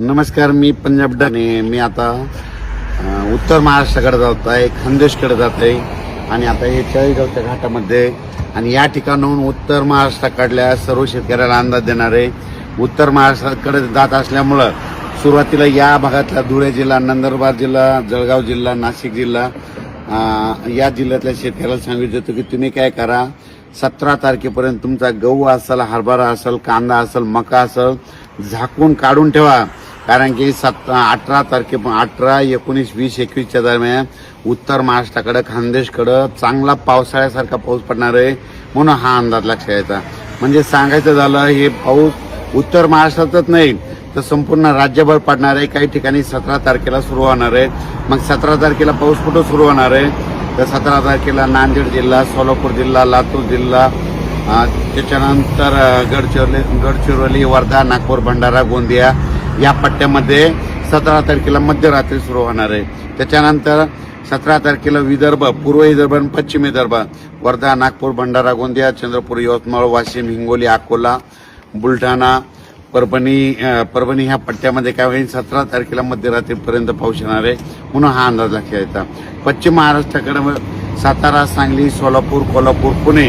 नमस्कार, मी पंजाब डाने. मी आता उत्तर महाराष्ट्राकडे जात आहे, खानदेशकडे जात आहे आणि आता हे चाळीसगावच्या घाटामध्ये आणि या ठिकाणाहून उत्तर महाराष्ट्राकडल्या सर्व शेतकऱ्याला अंदाज देणार आहे. उत्तर महाराष्ट्राकडे जात असल्यामुळं सुरुवातीला या भागातला धुळे जिल्हा, नंदुरबार जिल्हा, जळगाव जिल्हा, नाशिक जिल्हा या जिल्ह्यातल्या शेतकऱ्याला सांगितलं की तुम्ही काय करा, 17 तारखेपर्यंत तुमचा गहू असेल, हरभरा असेल, कांदा असेल, मका असेल झाकून काढून ठेवा. कारण की 18 तारखे 18, 19, 20, 21च्या दरम्यान उत्तर महाराष्ट्राकडे, खानदेशकडे चांगला पावसाळ्यासारखा पाऊस पडणार आहे. म्हणून हा अंदाज लक्षात यायचा. म्हणजे सांगायचं झालं, हे पाऊस उत्तर महाराष्ट्रातच नाही तर संपूर्ण राज्यभर पडणार आहे. काही ठिकाणी 17 तारखेला सुरू होणार आहे. मग 17 तारखेला पाऊस कुठं सुरू होणार आहे तर 17 तारखेला नांदेड जिल्हा, सोलापूर जिल्हा, लातूर जिल्हा, त्याच्यानंतर गडचिरोली, वर्धा, नागपूर, भंडारा, गोंदिया या पट्ट्यामध्ये 17 तारखेला मध्यरात्री सुरू होणार आहे. त्याच्यानंतर 17 तारखेला विदर्भ, पूर्व विदर्भ आणि पश्चिम विदर्भ, वर्धा, नागपूर, भंडारा, गोंदिया, चंद्रपूर, यवतमाळ, वाशिम, हिंगोली, अकोला, बुलढाणा, परभणी ह्या पट्ट्यामध्ये काय होईल 17 तारखेला मध्यरात्रीपर्यंत पाऊस येणार आहे. म्हणून हा अंदाज लक्षात यायचा. पश्चिम महाराष्ट्राकडे सातारा, सांगली, सोलापूर, कोल्हापूर, पुणे,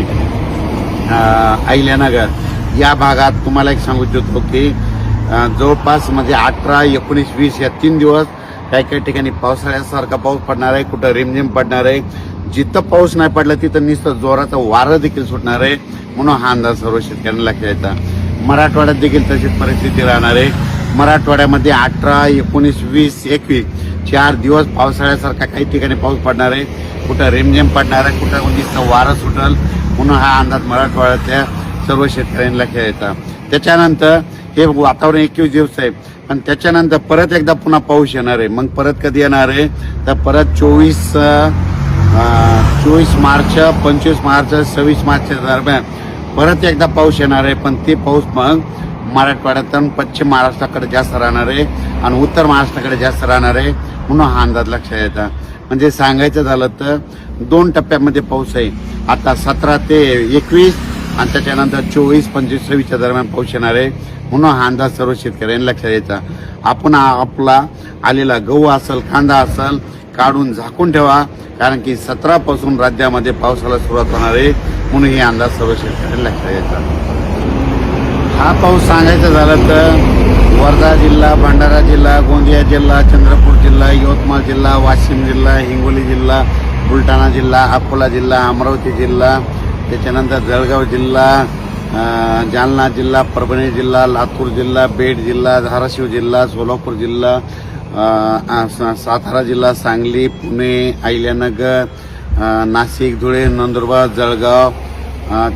अहिल्यानगर या भागात तुम्हाला एक सांगू इच्छितो की जवळपास म्हणजे 18, 19, 20 या 3 दिवस काही ठिकाणी पावसाळ्यासारखा पाऊस पडणार आहे. कुठं रिमझिम पडणार आहे. जिथं पाऊस नाही पडला तिथं नुसतं जोराचं वारं देखील सुटणार आहे. म्हणून हा अंदाज सर्व शेतकऱ्यांना लक्षात यायचा. मराठवाड्यात देखील तशीच परिस्थिती राहणार आहे. मराठवाड्यामध्ये 18, 19, 20, 21 4 दिवस पावसाळ्यासारखा काही ठिकाणी पाऊस पडणार आहे. कुठं रिमझिम पडणार आहे, कुठं नुसतं वारं सुटल. म्हणून हा अंदाज मराठवाड्यातल्या सर्व शेतकऱ्यांना लक्षात यायचा. त्याच्यानंतर हे वातावरण 21 दिवस आहे, पण त्याच्यानंतर परत एकदा पुन्हा पाऊस येणार आहे. मग परत कधी येणार आहे तर परत 24 मार्च, 25 मार्च, 26 मार्चच्या दरम्यान परत एकदा पाऊस येणार आहे. पण ते पाऊस मग मराठवाड्यातून पश्चिम महाराष्ट्राकडे जास्त राहणार आहे आणि उत्तर महाराष्ट्राकडे जास्त राहणार आहे. म्हणून हा अंदाज लक्षात यायचा. म्हणजे सांगायचं झालं तर 2 टप्प्यामध्ये पाऊस आहे. आता 17 ते 21 आणि त्याच्यानंतर 24, 25, 26च्या दरम्यान पाऊस येणार आहे. म्हणून हा अंदाज सर्व शेतकऱ्यांनी लक्षात यायचा. आपण आपला आलेला गहू असेल, कांदा असेल काढून झाकून ठेवा. कारण की 17 पासून राज्यामध्ये पावसाला सुरुवात होणार आहे. म्हणून हे अंदाज सर्व शेतकऱ्यांनी लक्षात यायचा. हा पाऊस सांगायचं झालं तर वर्धा जिल्हा, भंडारा जिल्हा, गोंदिया जिल्हा, चंद्रपूर जिल्हा, यवतमाळ जिल्हा, वाशिम जिल्हा, हिंगोली जिल्हा, बुलढाणा जिल्हा, अकोला जिल्हा, अमरावती जिल्हा, त्याच्यानंतर जळगाव जिल्हा, जालना जिल्हा, परभणी जिल्हा, लातूर जिल्हा, बीड जिल्हा, धाराशिव जिल्हा, सोलापूर जिल्हा, सातारा जिल्हा, सांगली, पुणे, अहिल्यानगर, नाशिक, धुळे, नंदुरबार, जळगाव,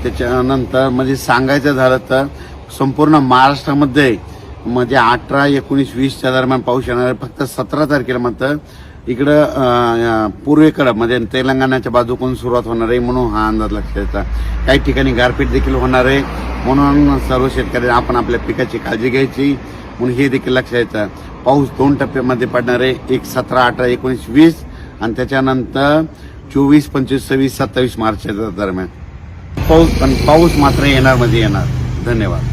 त्याच्यानंतर म्हणजे सांगायचं झालं तर संपूर्ण महाराष्ट्रामध्ये म्हणजे 18, 19, 20च्या दरम्यान पाऊस येणार आहे. फक्त 17 तारखेला मात्र इकडं पूर्वेकडं म्हणजे तेलंगणाच्या बाजूकडून सुरुवात होणार आहे. म्हणून हा अंदाज लक्षात यायचा. काही ठिकाणी गारपीट देखील होणार आहे. म्हणून सर्व शेतकऱ्यांनी आपण आपल्या पिकाची काळजी घ्यायची. म्हणून हे देखील लक्षात यायचं. पाऊस 2 टप्प्यामध्ये पडणार आहे. एक 17, 18, 19, 20 आणि त्याच्यानंतर 24, 25, 26, 27 मार्चच्या दरम्यान पाऊस. पण पाऊस मात्र येणार म्हणजे येणार. धन्यवाद.